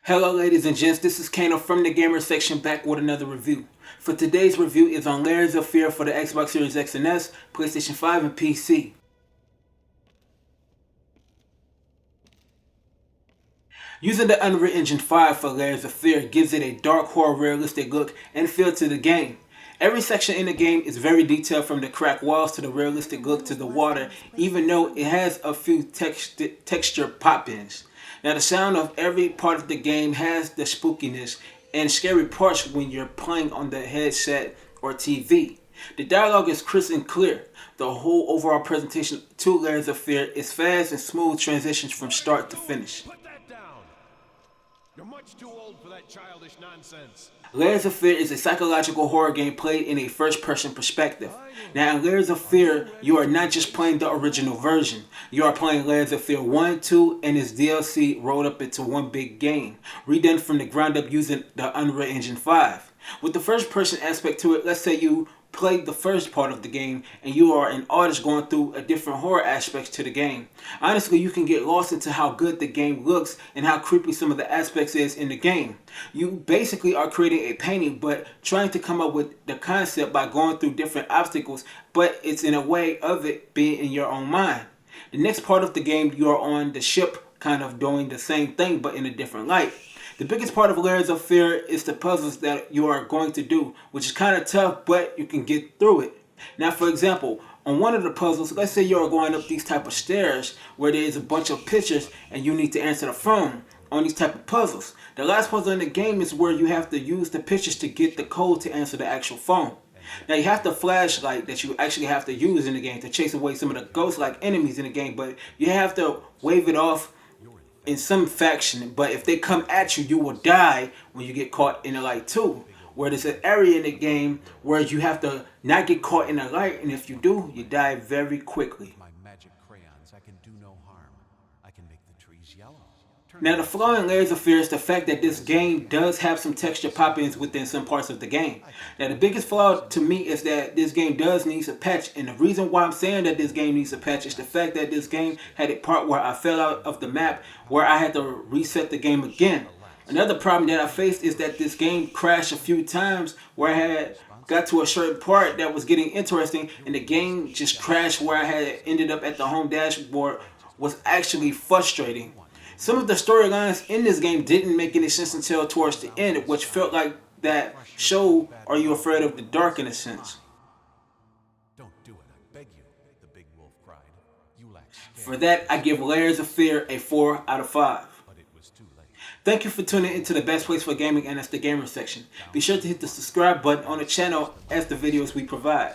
Hello ladies and gents, this is KANO from the gamer section back with another review. For today's review is on Layers of Fear for the Xbox Series X and S, PlayStation 5 and PC. Using the Unreal Engine 5 for Layers of Fear gives it a dark horror realistic look and feel to the game. Every section in the game is very detailed, from the cracked walls to the realistic look to the water, even though it has a few texture pop-ins. Now the sound of every part of the game has the spookiness and scary parts when you're playing on the headset or TV. The dialogue is crisp and clear. The whole overall presentation to Layers of Fear is fast and smooth transitions from start to finish. Put that down. You're much too old for that childish nonsense. Layers of Fear is a psychological horror game played in a first-person perspective. Now in Layers of Fear, you are not just playing the original version. You are playing Layers of Fear 1, 2, and its DLC rolled up into one big game, redone from the ground up using the Unreal Engine 5. With the first-person aspect to it, let's say you played the first part of the game and you are an artist going through a different horror aspects to the game. Honestly, you can get lost into how good the game looks and how creepy some of the aspects is in the game. You basically are creating a painting but trying to come up with the concept by going through different obstacles, but it's in a way of it being in your own mind. The next part of the game, you are on the ship kind of doing the same thing but in a different light. The biggest part of Layers of Fear is the puzzles that you are going to do, which is kind of tough, but you can get through it. Now, for example, on one of the puzzles, let's say you're going up these type of stairs where there is a bunch of pictures and you need to answer the phone on these type of puzzles. The last puzzle in the game is where you have to use the pictures to get the code to answer the actual phone. Now you have the flashlight that you actually have to use in the game to chase away some of the ghost-like enemies in the game, but you have to wave it off in some faction, but if they come at you, you will die when you get caught in the light too. Where there's an area in the game where you have to not get caught in the light, and if you do, you die very quickly. My magic crayons, I can do no harm. I can make the trees yellow. Now the flaw in Layers of Fear is the fact that this game does have some texture pop-ins within some parts of the game. Now the biggest flaw to me is that this game does need a patch, and the reason why I'm saying that this game needs a patch is the fact that this game had a part where I fell out of the map where I had to reset the game again. Another problem that I faced is that this game crashed a few times where I had got to a certain part that was getting interesting and the game just crashed where I had ended up at the home dashboard. Was actually frustrating. Some of the storylines in this game didn't make any sense until towards the end, which felt like that show Are You Afraid of the Dark in a sense. Don't do it, I beg you, the big wolf cried. You lack skin. For that, I give Layers of Fear a 4 out of 5. But it was too late. Thank you for tuning into the best place for gaming, and that's the gamer section. Be sure to hit the subscribe button on the channel as the videos we provide.